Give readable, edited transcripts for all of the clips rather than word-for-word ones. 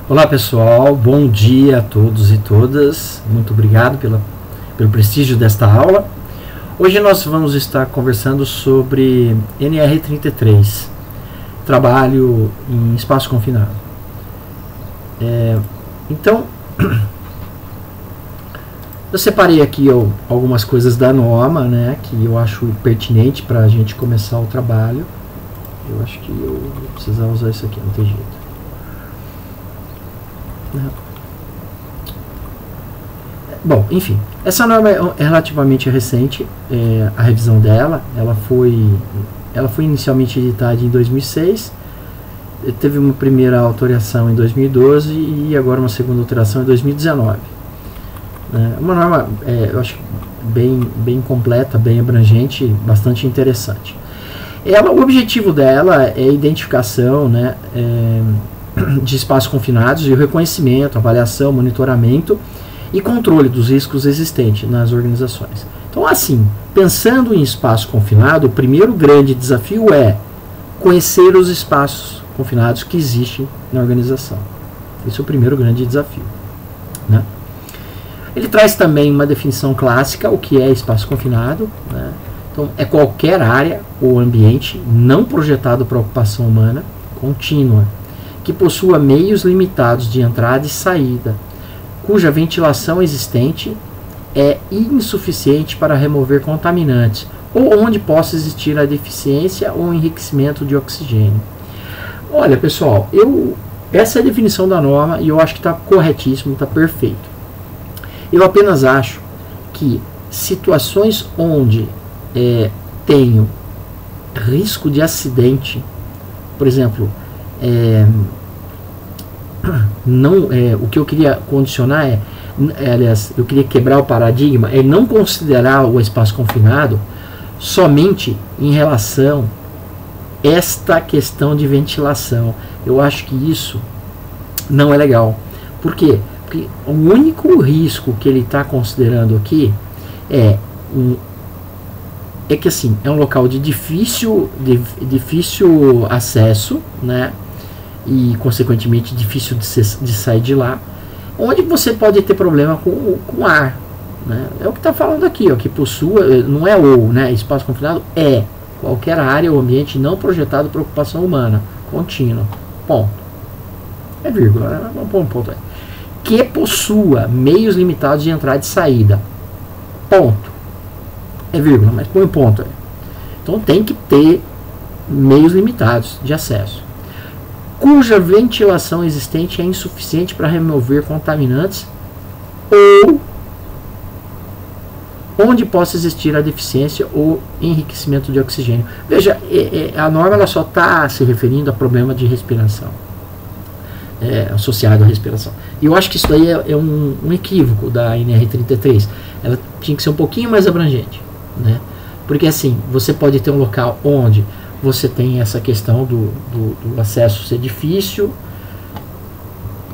Olá pessoal, bom dia a todos e todas, muito obrigado pelo prestígio desta aula. Hoje nós vamos estar conversando sobre NR33, trabalho em espaço confinado. Então, eu separei aqui algumas coisas da norma, né, que eu acho pertinente para a gente começar o trabalho. Eu acho que eu vou precisar usar isso aqui, não tem jeito. Bom, enfim, essa norma é relativamente recente, a revisão dela, ela foi inicialmente editada em 2006, teve uma primeira alteração em 2012 e agora uma segunda alteração em 2019. Uma norma, eu acho, bem completa, bem abrangente, bastante interessante. O objetivo dela é a identificação, né, de espaços confinados e o reconhecimento, avaliação, monitoramento e controle dos riscos existentes nas organizações. Então, assim, pensando em espaço confinado, o primeiro grande desafio é conhecer os espaços confinados que existem na organização. Esse é o primeiro grande desafio, né? Ele traz também uma definição clássica, o que é espaço confinado, né? Então, é qualquer área ou ambiente não projetado para ocupação humana contínua, que possua meios limitados de entrada e saída, cuja ventilação existente é insuficiente para remover contaminantes, ou onde possa existir a deficiência ou enriquecimento de oxigênio. Olha, pessoal, essa é a definição da norma e eu acho que está corretíssimo, está perfeito. Eu apenas acho que situações onde tenho risco de acidente, por exemplo, o que eu queria condicionar aliás, eu queria quebrar o paradigma, é não considerar o espaço confinado somente em relação a esta questão de ventilação. Eu acho que isso não é legal. Por quê? Porque o único risco que ele está considerando aqui é que assim, é um local de difícil acesso, né? E consequentemente difícil de sair de lá, onde você pode ter problema com ar, né? É o que está falando aqui, ó, que possua, não é né? Espaço confinado é qualquer área ou ambiente não projetado para ocupação humana contínua, ponto. É vírgula, vamos pôr um ponto aí. Que possua meios limitados de entrada e saída, ponto. É vírgula, mas põe um ponto aí. Então tem que ter meios limitados de acesso, cuja ventilação existente é insuficiente para remover contaminantes ou onde possa existir a deficiência ou enriquecimento de oxigênio. Veja, a norma ela só está se referindo a problema de respiração, associado à respiração. E eu acho que isso daí é um equívoco da NR33. Ela tinha que ser um pouquinho mais abrangente, né? Porque assim, você pode ter um local onde você tem essa questão do acesso ser difícil,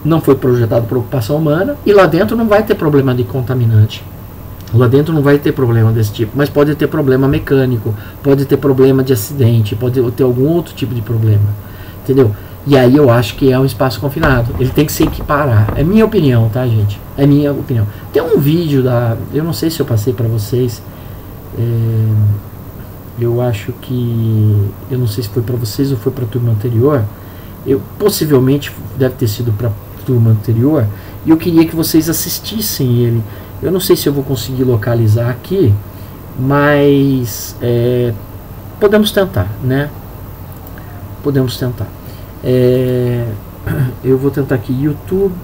não foi projetado para ocupação humana, e lá dentro não vai ter problema de contaminante, lá dentro não vai ter problema desse tipo, mas pode ter problema mecânico, pode ter problema de acidente, pode ter algum outro tipo de problema, entendeu? E aí eu acho que é um espaço confinado, ele tem que se equiparar, é minha opinião, tá, gente? É minha opinião. Tem um vídeo eu não sei se eu passei para vocês, eu acho que, eu não sei se foi para vocês ou foi para a turma anterior, possivelmente deve ter sido para a turma anterior, e eu queria que vocês assistissem ele. Eu não sei se eu vou conseguir localizar aqui, mas podemos tentar, né? Podemos tentar. Eu vou tentar aqui, YouTube.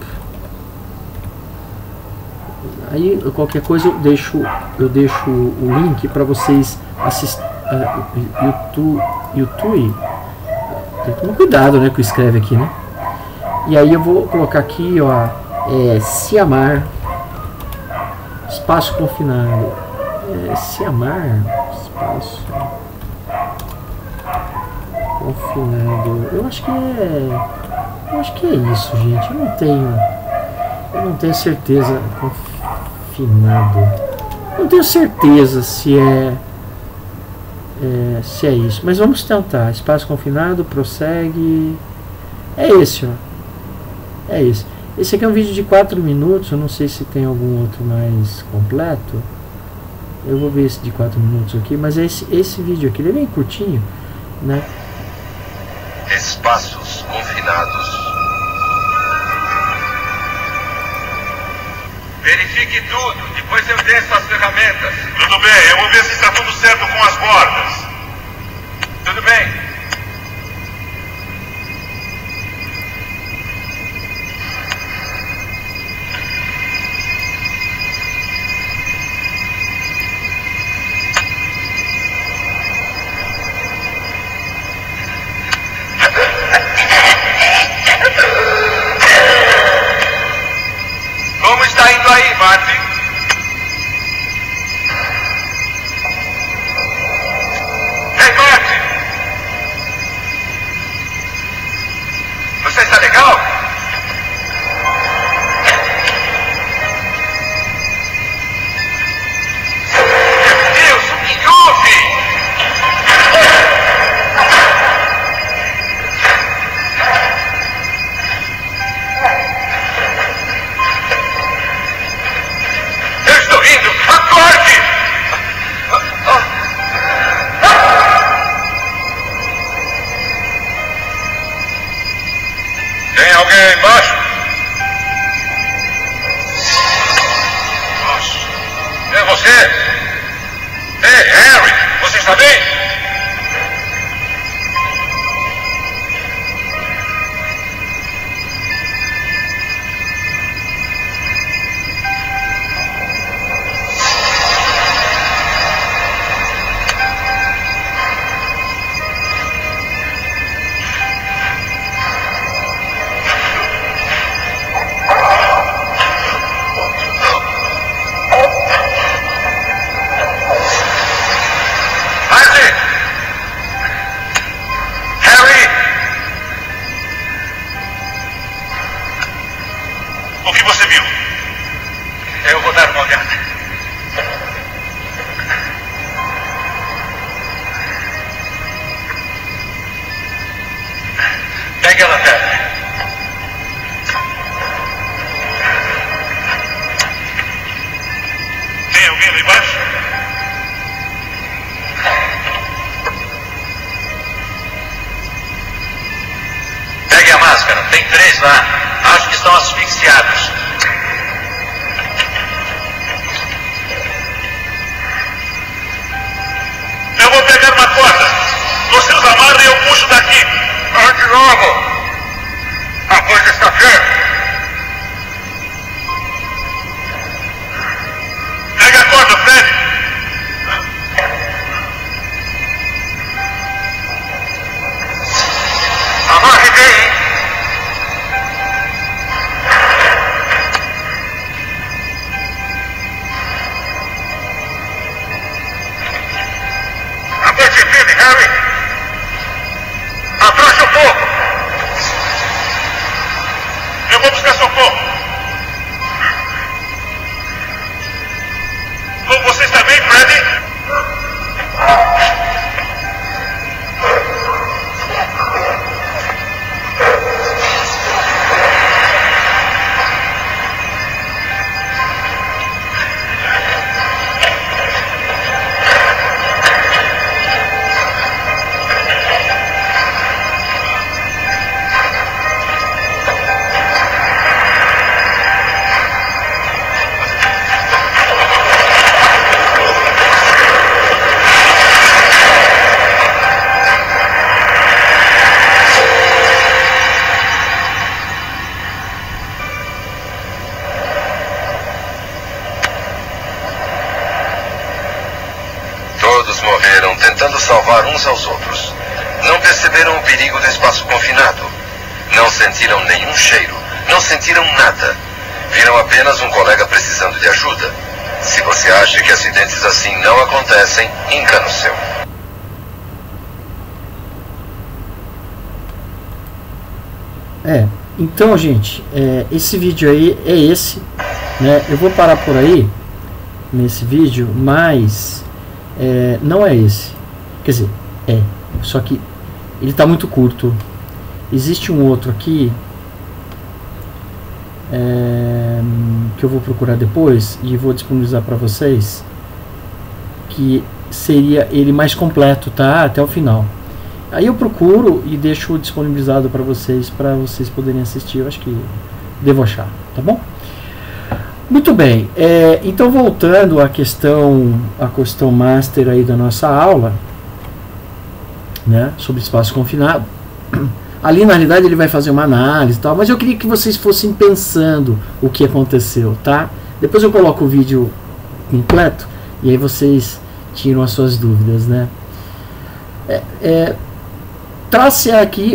Aí qualquer coisa eu deixo o link para vocês assistirem. YouTube. Tem que tomar cuidado, né, que escreve aqui, né? E aí eu vou colocar aqui, ó, Ciamar, espaço confinado. Ciamar, espaço confinado. Eu acho que é isso, gente. Eu não tenho certeza. Confinado. Não tenho certeza se é isso, mas vamos tentar. Espaço confinado, prossegue. É esse, ó. É isso. Esse aqui é um vídeo de 4 minutos. Eu não sei se tem algum outro mais completo. Eu vou ver esse de 4 minutos aqui. Mas esse vídeo aqui, ele é bem curtinho, né? Espaços confinados. Verifique tudo, depois eu desço as ferramentas. Tudo bem, eu vou ver se está tudo certo com as bordas. Tudo bem. Como está indo aí, Martin? Ei, Martin! Você está legal? Deus, o que houve? Eu estou indo! Acorde! Tem alguém aí embaixo? Nossa. É você? Ei, Harry! Você está bem? Martin! Harry! O que você viu? Eu vou dar uma olhada. Pegue a lanterna. Tem alguém lá embaixo? Pegue a máscara. Tem 3 lá. Acho que estão asfixiados. Eu vou pegar uma corda. Você os amarra e eu puxo daqui. De novo. A coisa está feia. Pega a corda, Fred. Amarre bem. Aperte firme, Harry. Abaixa um pouco. Eu vou buscar socorro. Você está bem, Freddy? Todos morreram tentando salvar uns aos outros. Não perceberam o perigo do espaço confinado. Não sentiram nenhum cheiro. Não sentiram nada. Viram apenas um colega precisando de ajuda. Se você acha que acidentes assim não acontecem, engano seu. Então, gente, esse vídeo aí é esse, né? Eu vou parar por aí nesse vídeo, mas não é esse. Quer dizer, só que ele está muito curto. Existe um outro aqui que eu vou procurar depois e vou disponibilizar para vocês, que seria ele mais completo, tá? Até o final. Aí eu procuro e deixo disponibilizado para vocês poderem assistir. Eu acho que devo achar, tá bom? Muito bem. Então, voltando à questão master aí da nossa aula, né, sobre espaço confinado. Ali, na realidade, ele vai fazer uma análise e tal, mas eu queria que vocês fossem pensando o que aconteceu, tá? Depois eu coloco o vídeo completo e aí vocês tiram as suas dúvidas, né? Trace aqui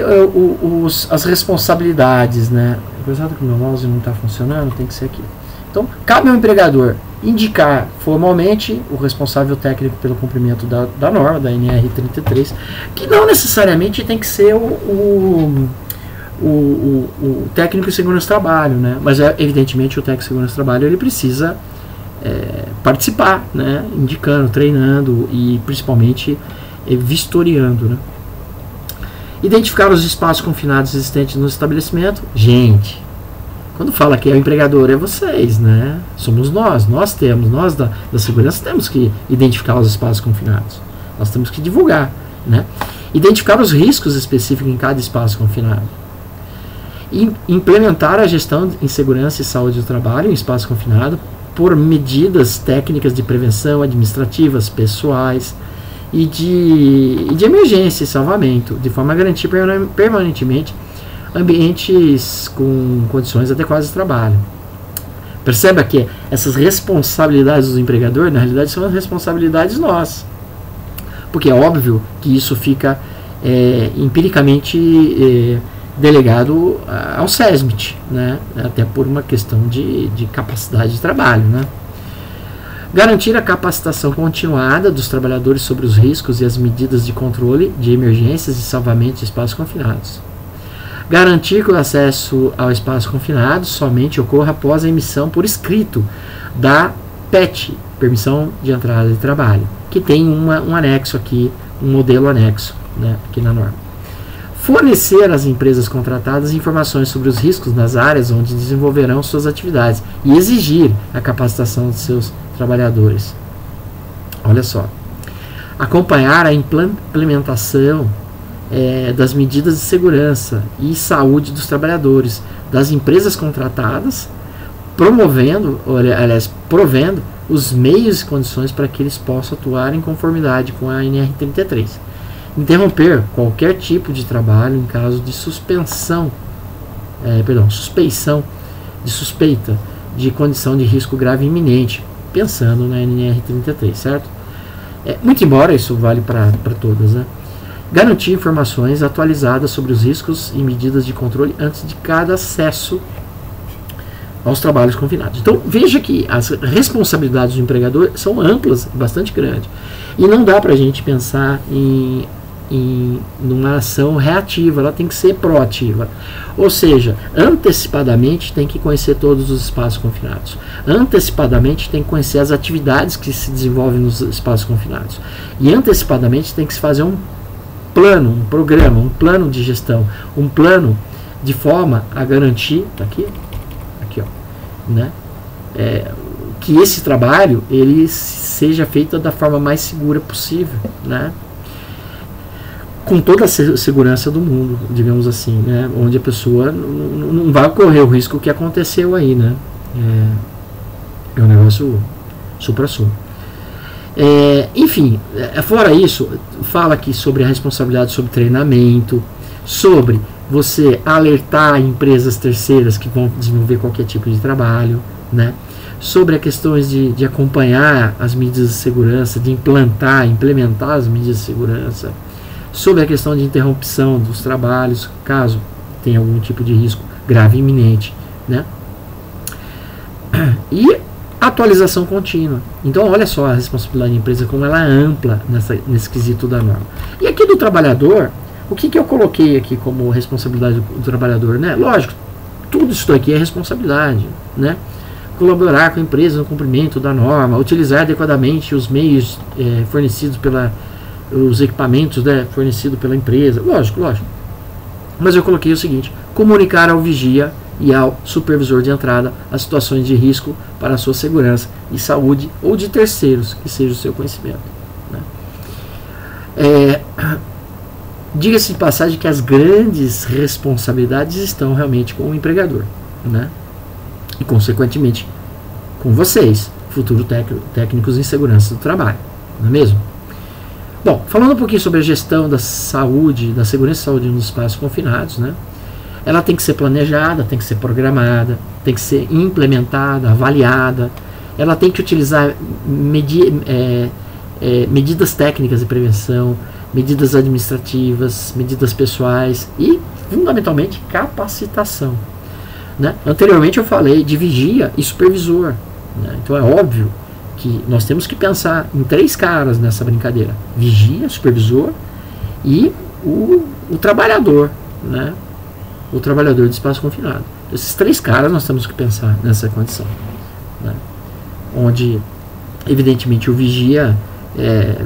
as responsabilidades, né? Apesar que o meu mouse não está funcionando, tem que ser aqui. Então, cabe ao empregador indicar formalmente o responsável técnico pelo cumprimento da norma, da NR33, que não necessariamente tem que ser o técnico de segurança do trabalho, né? Mas evidentemente o técnico de segurança do trabalho ele precisa participar, né? Indicando, treinando e principalmente vistoriando, né? Identificar os espaços confinados existentes no estabelecimento. Gente, quando fala que é o empregador, é vocês, né? Somos nós da segurança temos que identificar os espaços confinados. Nós temos que divulgar, né? Identificar os riscos específicos em cada espaço confinado. Implementar a gestão em segurança e saúde do trabalho em espaço confinado por medidas técnicas de prevenção, administrativas, pessoais e de emergência e salvamento, de forma a garantir permanentemente ambientes com condições adequadas de trabalho. Perceba que essas responsabilidades do empregador, na realidade, são as responsabilidades nossas. Porque é óbvio que isso fica empiricamente delegado ao SESMIT, né? Até por uma questão de capacidade de trabalho, né? Garantir a capacitação continuada dos trabalhadores sobre os riscos e as medidas de controle de emergências e salvamento de espaços confinados. Garantir que o acesso ao espaço confinado somente ocorra após a emissão por escrito da PET, Permissão de Entrada de Trabalho, que tem um anexo aqui, um modelo anexo, né, aqui na norma. Fornecer às empresas contratadas informações sobre os riscos nas áreas onde desenvolverão suas atividades e exigir a capacitação de seus trabalhadores. Olha só. Acompanhar a implementação das medidas de segurança e saúde dos trabalhadores, das empresas contratadas, provendo os meios e condições para que eles possam atuar em conformidade com a NR33. Interromper qualquer tipo de trabalho em caso de suspeição de suspeita de condição de risco grave iminente, pensando na NR33, certo? Muito embora isso vale para todas, né? Garantir informações atualizadas sobre os riscos e medidas de controle antes de cada acesso aos trabalhos confinados. Então, veja que as responsabilidades do empregador são amplas, bastante grandes. E não dá para a gente pensar em numa ação reativa, ela tem que ser proativa. Ou seja, antecipadamente tem que conhecer todos os espaços confinados. Antecipadamente tem que conhecer as atividades que se desenvolvem nos espaços confinados. E antecipadamente tem que se fazer um plano, um programa, um plano de gestão, um plano de forma a garantir, aqui ó, né, que esse trabalho ele seja feito da forma mais segura possível, né, com toda a segurança do mundo, digamos assim, né, onde a pessoa não vai correr o risco que aconteceu aí, né, é um negócio supra-sumo. Enfim, fora isso, fala aqui sobre a responsabilidade sobre treinamento, sobre você alertar empresas terceiras que vão desenvolver qualquer tipo de trabalho, né? Sobre as questões de acompanhar as medidas de segurança, de implementar as medidas de segurança, sobre a questão de interrupção dos trabalhos, caso tenha algum tipo de risco grave e iminente, né? E atualização contínua. Então, olha só a responsabilidade da empresa, como ela é ampla nesse quesito da norma. E aqui do trabalhador, o que eu coloquei aqui como responsabilidade do trabalhador, né? Lógico, tudo isso aqui é responsabilidade, né? Colaborar com a empresa no cumprimento da norma, utilizar adequadamente os meios fornecidos os equipamentos, né, fornecidos pela empresa, lógico. Mas eu coloquei o seguinte: comunicar ao vigia e ao supervisor de entrada as situações de risco para a sua segurança e saúde ou de terceiros, que seja o seu conhecimento. Né? Diga-se de passagem que as grandes responsabilidades estão realmente com o empregador, né? E consequentemente com vocês, futuros técnicos em segurança do trabalho, não é mesmo? Bom, falando um pouquinho sobre a gestão da saúde, da segurança e saúde nos espaços confinados, né? Ela tem que ser planejada, tem que ser programada, tem que ser implementada, avaliada, ela tem que utilizar medidas técnicas de prevenção, medidas administrativas, medidas pessoais e, fundamentalmente, capacitação. Né? Anteriormente eu falei de vigia e supervisor. Né? Então é óbvio que nós temos que pensar em 3 caras nessa brincadeira: vigia, supervisor e o trabalhador, né? O trabalhador de espaço confinado. Esses 3 caras nós temos que pensar nessa condição, né? Onde, evidentemente, o vigia,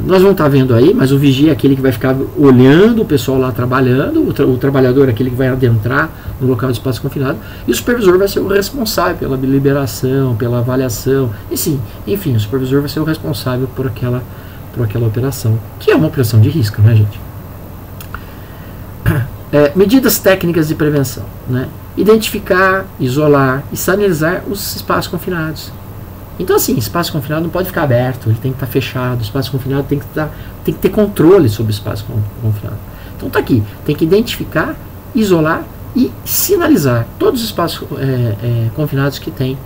nós vamos estar vendo aí, mas o vigia é aquele que vai ficar olhando o pessoal lá trabalhando, o trabalhador é aquele que vai adentrar no local de espaço confinado, e o supervisor vai ser o responsável pela liberação, pela avaliação, enfim, o supervisor vai ser o responsável por aquela operação, que é uma operação de risco, né, gente? Medidas técnicas de prevenção, né? Identificar, isolar e sanitizar os espaços confinados. Então, assim, espaço confinado não pode ficar aberto, ele tem que estar fechado. O espaço confinado tem que ter controle sobre o espaço confinado. Então, está aqui, tem que identificar, isolar e sinalizar todos os espaços confinados que tem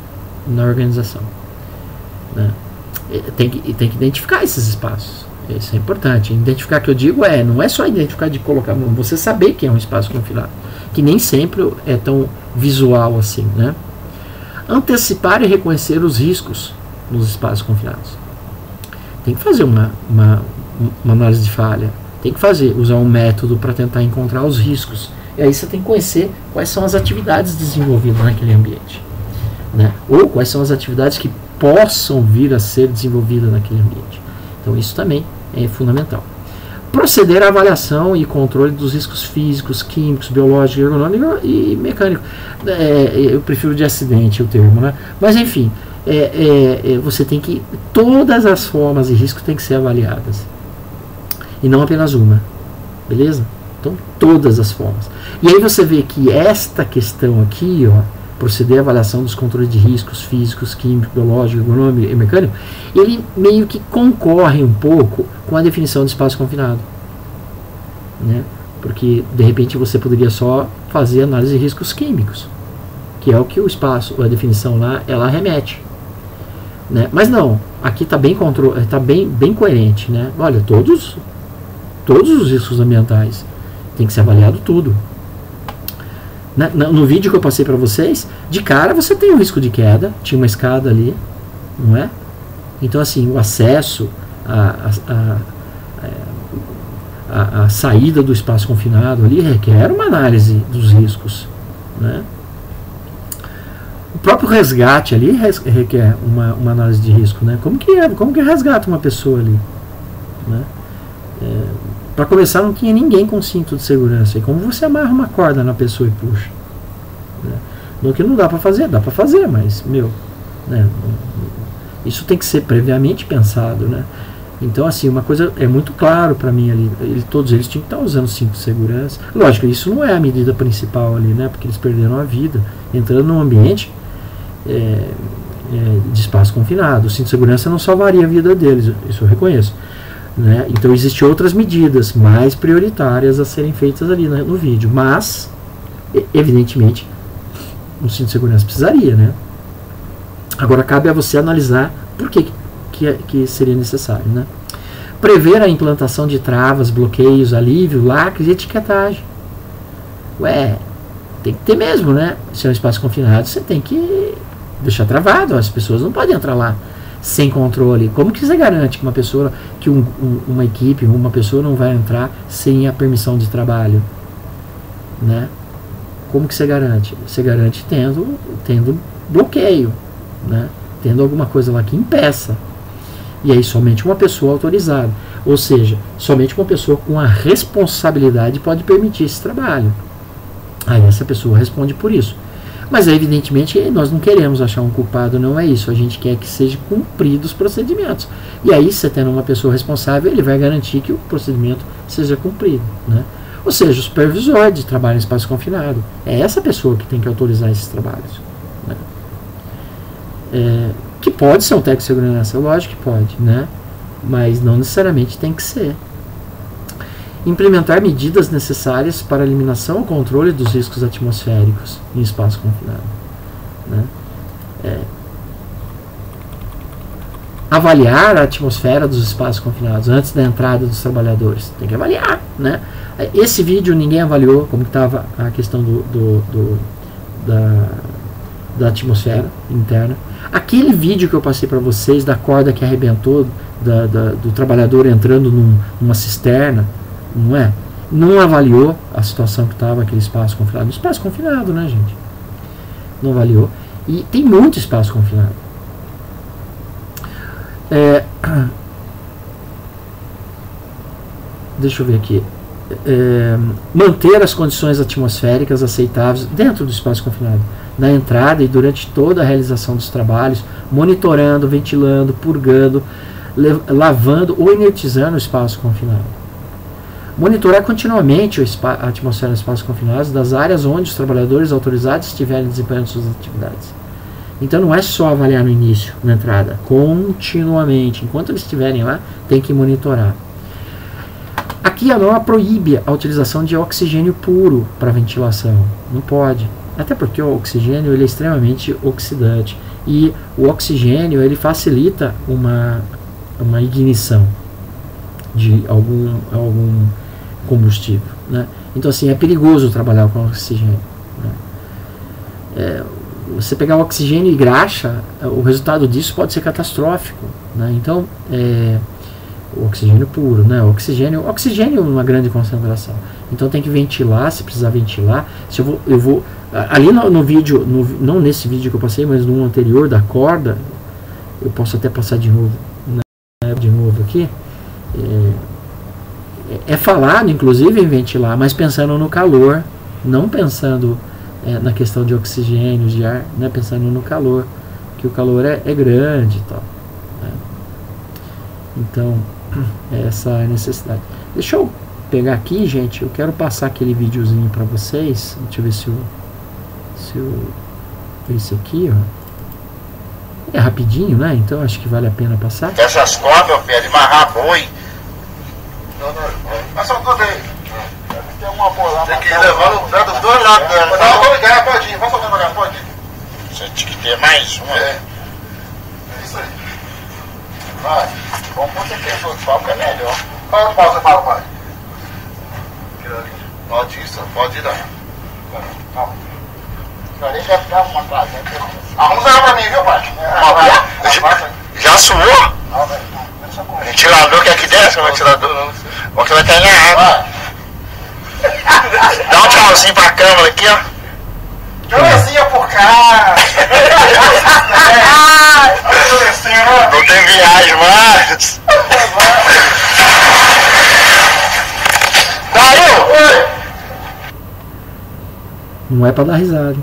na organização. Né? Tem que identificar esses espaços. Isso é importante. Identificar, que eu digo, não é só identificar de colocar, você saber que é um espaço confinado, que nem sempre é tão visual assim, né? Antecipar e reconhecer os riscos nos espaços confinados. Tem que fazer uma análise de falha, tem que usar um método para tentar encontrar os riscos. E aí você tem que conhecer quais são as atividades desenvolvidas naquele ambiente, né? Ou quais são as atividades que possam vir a ser desenvolvidas naquele ambiente. Então isso também é fundamental. Proceder à avaliação e controle dos riscos físicos, químicos, biológicos, ergonômicos e mecânicos. Eu prefiro de acidente o termo, né? Mas enfim, você tem que, todas as formas de risco têm que ser avaliadas. E não apenas uma. Beleza? Então, todas as formas. E aí você vê que esta questão aqui, proceder à avaliação dos controles de riscos físicos, químicos, biológicos, ergonômicos e mecânicos, ele meio que concorre um pouco com a definição de espaço confinado, né? Porque de repente você poderia só fazer análise de riscos químicos, que é o que a definição lá, ela remete, né? Mas não, aqui está bem coerente, né? Olha, todos os riscos ambientais tem que ser avaliado tudo. No vídeo que eu passei para vocês, de cara você tem um risco de queda, tinha uma escada ali, não é? Então, assim, o acesso, a saída do espaço confinado ali requer uma análise dos riscos, né? O próprio resgate ali requer uma análise de risco, né? Como que resgata uma pessoa ali, né? Para começar, não tinha ninguém com cinto de segurança. E como você amarra uma corda na pessoa e puxa? Né? No que não dá para fazer, dá para fazer, mas, né? Isso tem que ser previamente pensado, né? Então, assim, uma coisa é muito claro para mim ali, todos eles tinham que estar usando cinto de segurança. Lógico, isso não é a medida principal ali, né? Porque eles perderam a vida entrando num ambiente de espaço confinado. O cinto de segurança não salvaria a vida deles, isso eu reconheço. Né? Então existem outras medidas mais prioritárias a serem feitas ali no vídeo, mas evidentemente o cinto de segurança precisaria, né? Agora cabe a você analisar por que seria necessário, né? Prever a implantação de travas, bloqueios, alívio, lacres e etiquetagem. Tem que ter mesmo, né? Se é um espaço confinado, você tem que deixar travado, as pessoas não podem entrar lá sem controle. Como que você garante que uma pessoa, que uma equipe, uma pessoa não vai entrar sem a permissão de trabalho, né? Como que você garante? Você garante tendo bloqueio, né? Tendo alguma coisa lá que impeça. E aí somente uma pessoa autorizada, ou seja, somente uma pessoa com a responsabilidade pode permitir esse trabalho. Aí essa pessoa responde por isso. Mas evidentemente nós não queremos achar um culpado, não é isso. A gente quer que sejam cumpridos os procedimentos. E aí, você tendo uma pessoa responsável, ele vai garantir que o procedimento seja cumprido, né? Ou seja, o supervisor de trabalho em espaço confinado. É essa pessoa que tem que autorizar esses trabalhos, né? Que pode ser um técnico de segurança, lógico que pode, né? Mas não necessariamente tem que ser. Implementar medidas necessárias para a eliminação ou controle dos riscos atmosféricos em espaço confinado, né? Avaliar a atmosfera dos espaços confinados antes da entrada dos trabalhadores. Tem que avaliar, né? Esse vídeo ninguém avaliou como estava a questão da atmosfera interna. Aquele vídeo que eu passei para vocês da corda que arrebentou, do trabalhador entrando numa cisterna, não é? Não avaliou a situação que estava aquele espaço confinado. No espaço confinado, né, gente? Não avaliou. E tem muito espaço confinado. Deixa eu ver aqui. Manter as condições atmosféricas aceitáveis dentro do espaço confinado, na entrada e durante toda a realização dos trabalhos, monitorando, ventilando, purgando, lavando ou inertizando o espaço confinado. Monitorar continuamente a atmosfera dos espaços confinados das áreas onde os trabalhadores autorizados estiverem desempenhando suas atividades. Então não é só avaliar no início, na entrada, continuamente. Enquanto eles estiverem lá, tem que monitorar. Aqui a norma proíbe a utilização de oxigênio puro para ventilação. Não pode. Até porque o oxigênio ele é extremamente oxidante. E o oxigênio ele facilita uma ignição de algum combustível, né? Então assim, é perigoso trabalhar com oxigênio, né? Você pegar o oxigênio e graxa, o resultado disso pode ser catastrófico, né? Então, o oxigênio puro, né? Oxigênio é uma grande concentração. Então tem que ventilar, se precisar ventilar. Se eu vou ali no vídeo, não nesse vídeo que eu passei, mas no anterior da corda, eu posso até passar de novo, né? De novo aqui. É falado, inclusive, em ventilar, mas pensando no calor, não pensando na questão de oxigênio, de ar, né? Pensando no calor, que o calor é grande e tal, né? Então, essa é a necessidade. Deixa eu pegar aqui, gente, eu quero passar aquele videozinho para vocês. Deixa eu ver se esse aqui, ó, é rapidinho, né? Então acho que vale a pena passar. Essas cordas, filho, de amarrar boi. Mas são todas aí. Tem uma boa lá. Tem que ir levando dos dois lados dela. Não, vou ligar, pode ir. Vai soltando devagar, pode ir. Você tinha que ter mais uma. É isso aí. Vai. Vamos pôr aquele outro pau que é melhor. Qual outro pau você fala, pai? Pode isso, pode ir daí. Calma. Ali já dá uma trazendo. Arruma ela pra mim, viu, pai? Já suou? O ventilador que aqui desce, o ventilador. O que vai cair na água. Dá um tchauzinho pra câmera aqui, ó. Tchauzinho por cá. Não tem viagem mais. Caiu! Não é pra dar risada.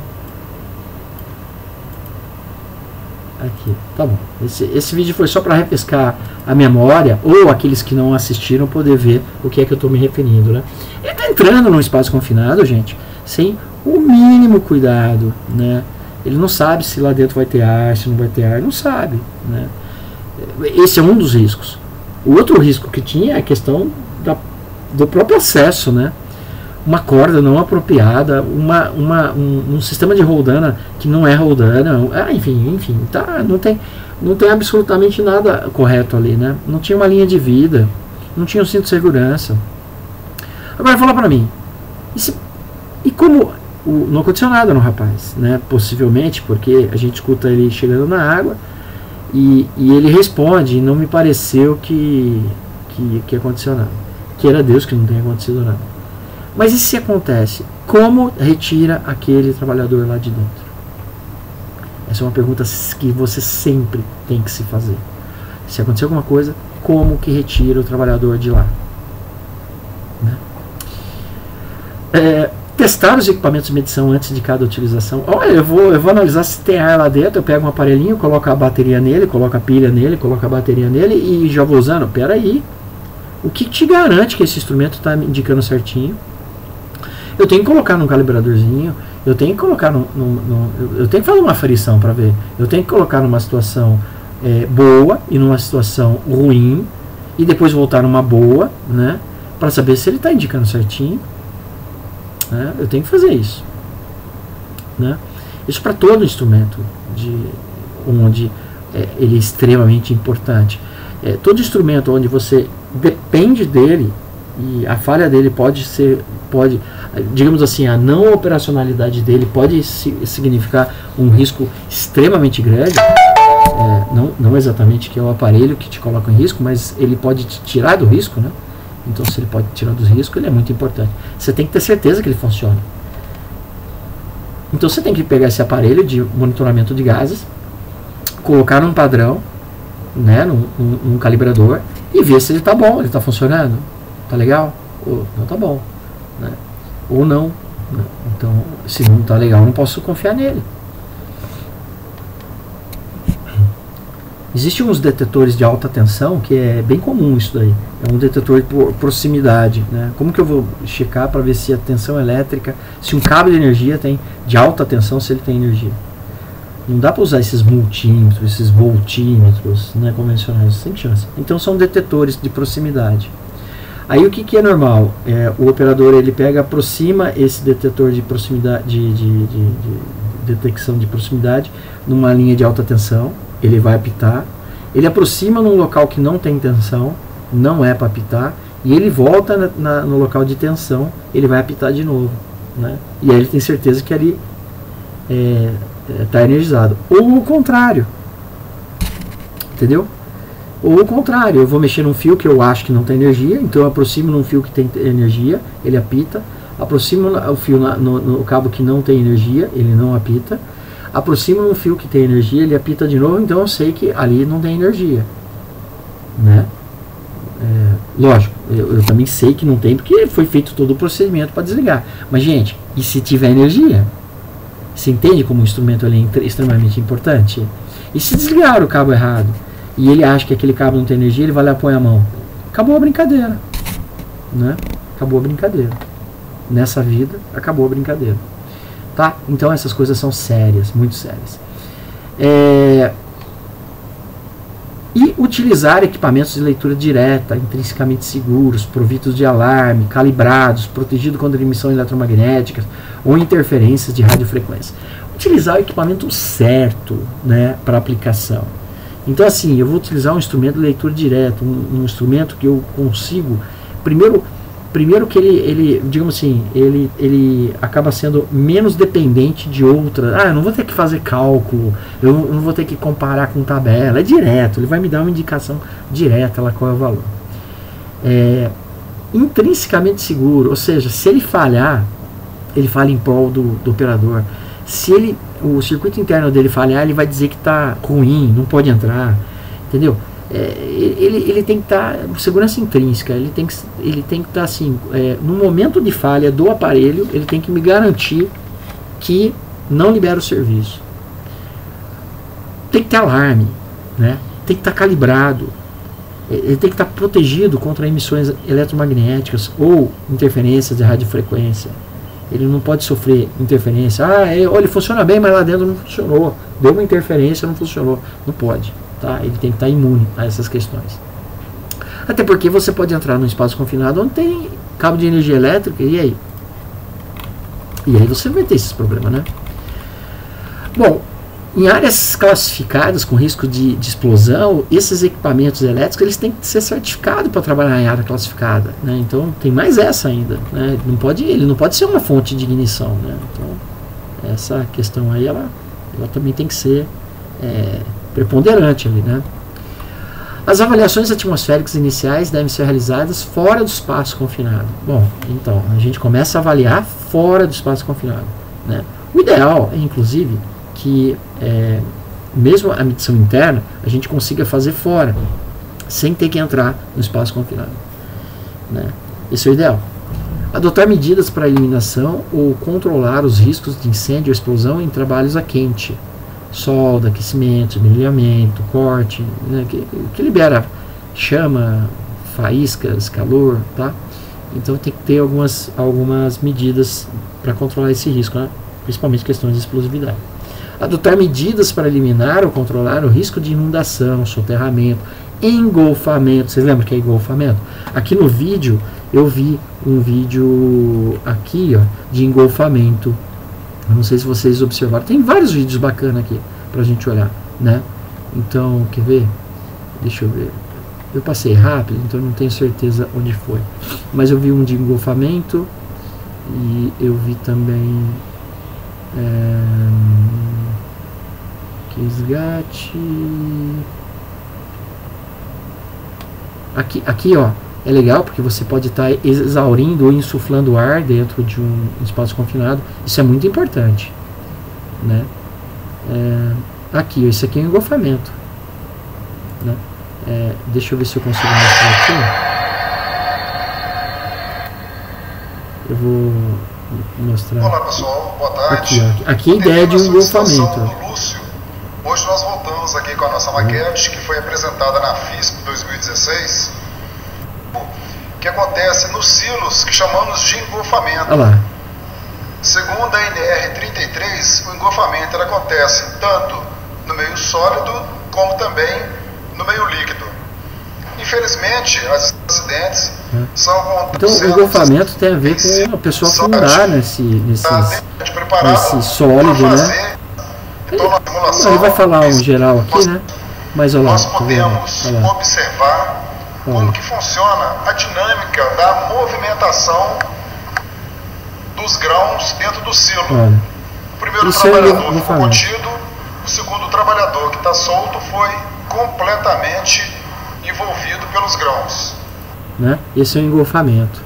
Aqui, tá bom. Esse vídeo foi só para refrescar a memória, ou aqueles que não assistiram poder ver o que é que eu estou me referindo, né? Ele está entrando num espaço confinado, gente, sem o mínimo cuidado, né? Ele não sabe se lá dentro vai ter ar, se não vai ter ar, não sabe, né? Esse é um dos riscos. O outro risco que tinha é a questão do próprio acesso, né? Uma corda não apropriada, um sistema de roldana que não é roldana, enfim, tá, não tem absolutamente nada correto ali, né? Não tinha uma linha de vida, não tinha um cinto de segurança. Agora fala pra mim, e como não aconteceu nada no rapaz, né? Possivelmente porque a gente escuta ele chegando na água e ele responde, e não me pareceu que aconteceu nada, que era Deus que não tenha acontecido nada. Mas e se acontece? Como retira aquele trabalhador lá de dentro? Essa é uma pergunta que você sempre tem que se fazer. Se acontecer alguma coisa, como que retira o trabalhador de lá? Né? Testar os equipamentos de medição antes de cada utilização. Olha, eu vou analisar se tem ar lá dentro, eu pego um aparelhinho, coloco a bateria nele, coloco a pilha nele, coloco a bateria nele e já vou usando. Peraí, o que te garante que esse instrumento está me indicando certinho? Eu tenho que colocar num calibradorzinho, eu tenho que colocar eu tenho que fazer uma aferição para ver. Eu tenho que colocar numa situação boa e numa situação ruim e depois voltar numa boa, né, para saber se ele está indicando certinho. Né? Eu tenho que fazer isso, né? Isso para todo instrumento onde ele é extremamente importante. Todo instrumento onde você depende dele e a falha dele pode, digamos assim, a não operacionalidade dele pode significar um risco extremamente grande. Não exatamente que é o aparelho que te coloca em risco, mas ele pode te tirar do risco, né? Então, se ele pode tirar do risco, ele é muito importante. Você tem que ter certeza que ele funciona. Então, você tem que pegar esse aparelho de monitoramento de gases, colocar num padrão, né, num calibrador, e ver se ele está bom, ele está funcionando, está legal, ou não está bom, né? Ou não. Então, se não está legal, eu não posso confiar nele. Existem uns detetores de alta tensão que é bem comum isso daí. É um detetor por proximidade, né? Como que eu vou checar para ver se a tensão elétrica, se um cabo de energia tem de alta tensão, se ele tem energia? Não dá para usar esses multímetros, esses voltímetros, né, convencionais, sem chance. Então são detetores de proximidade. Aí o que é normal? O operador ele aproxima esse detetor de proximidade, de detecção de proximidade numa linha de alta tensão. Ele vai apitar, ele aproxima num local que não tem tensão, não é para apitar, e ele volta no local de tensão, ele vai apitar de novo, né? E aí ele tem certeza que ali está energizado. Ou o contrário, entendeu? Ou o contrário, eu vou mexer num fio que eu acho que não tem energia, então eu aproximo num fio que tem energia, ele apita, aproximo o fio no cabo que não tem energia, ele não apita, aproximo num fio que tem energia, ele apita de novo, então eu sei que ali não tem energia, né? Lógico, eu também sei que não tem, porque foi feito todo o procedimento para desligar. Mas, gente, e se tiver energia? Você entende como o instrumento ali é extremamente importante? E se desligar o cabo errado, e ele acha que aquele cabo não tem energia, ele vai lá e põe a mão. Acabou a brincadeira, né? Acabou a brincadeira. Nessa vida, acabou a brincadeira. Tá? Então essas coisas são sérias, muito sérias. E utilizar equipamentos de leitura direta, intrinsecamente seguros, providos de alarme, calibrados, protegidos contra emissão eletromagnética ou interferências de radiofrequência. Utilizar o equipamento certo, né, para aplicação. Então assim, eu vou utilizar um instrumento de leitura direta, um instrumento que eu consigo, primeiro que ele digamos assim, ele acaba sendo menos dependente de outras. Eu não vou ter que fazer cálculo, eu não vou ter que comparar com tabela, é direto, ele vai me dar uma indicação direta lá qual é o valor. Intrinsecamente seguro, ou seja, se ele falhar, ele falha em prol do operador. Se o circuito interno dele falhar, ele vai dizer que está ruim, não pode entrar, entendeu? Ele tem que estar segurança intrínseca, ele tem que estar assim, no momento de falha do aparelho, ele tem que me garantir que não libera o serviço. Tem que ter alarme, né? Tem que estar calibrado, ele tem que estar protegido contra emissões eletromagnéticas ou interferências de radiofrequência. Ele não pode sofrer interferência. Ele funciona bem, mas lá dentro não funcionou, deu uma interferência, não funcionou. Não pode. Tá? Ele tem que estar imune a essas questões. Até porque você pode entrar num espaço confinado onde tem cabo de energia elétrica, e aí? E aí você vai ter esses problemas, né? Bom, em áreas classificadas com risco de explosão, esses equipamentos elétricos eles têm que ser certificados para trabalhar em área classificada, né? Então tem mais essa ainda, né? Ele não pode ser uma fonte de ignição, né? Então essa questão aí ela também tem que ser preponderante ali, né? As avaliações atmosféricas iniciais devem ser realizadas fora do espaço confinado. Bom, então a gente começa a avaliar fora do espaço confinado, né? O ideal é, inclusive, que mesmo a medição interna a gente consiga fazer fora, sem ter que entrar no espaço confinado, né? Esse é o ideal. Adotar medidas para eliminação ou controlar os riscos de incêndio ou explosão em trabalhos a quente, solda, aquecimento, brilhamento, corte, né, que libera chama, faíscas, calor, tá? Então tem que ter algumas medidas para controlar esse risco, né? Principalmente questões de explosividade. Adotar medidas para eliminar ou controlar o risco de inundação, soterramento, engolfamento. Vocês lembram que é engolfamento? Aqui no vídeo, eu vi um vídeo aqui, ó, de engolfamento. Eu não sei se vocês observaram. Tem vários vídeos bacanas aqui pra gente olhar, né? Então, quer ver? Deixa eu ver. Eu passei rápido, então não tenho certeza onde foi. Mas eu vi um de engolfamento e eu vi também resgate. Aqui, ó, é legal porque você pode estar exaurindo ou insuflando ar dentro de um espaço confinado. Isso é muito importante, né? Aqui, esse aqui é um engolfamento, né? Deixa eu ver se eu consigo mostrar aqui. Eu vou mostrar. Olá pessoal, boa tarde. Aqui a ideia de um engolfamento. Lúcio. Hoje nós voltamos aqui com a nossa maquete que foi apresentada na FISP 2016, que acontece nos silos que chamamos de engolfamento. Olha lá. Segundo a NR33, o engolfamento acontece tanto no meio sólido como também no meio líquido. Infelizmente, os acidentes são então o engolfamento tem a ver com a pessoa afundar nesse sólido, né? Ele vai falar um geral aqui, né? Mas olha lá, nós podemos observar como que funciona a dinâmica da movimentação dos grãos dentro do silo. O primeiro trabalhador ficou contido, o segundo trabalhador que está solto foi completamente envolvido pelos grãos, né? Esse é o engolfamento,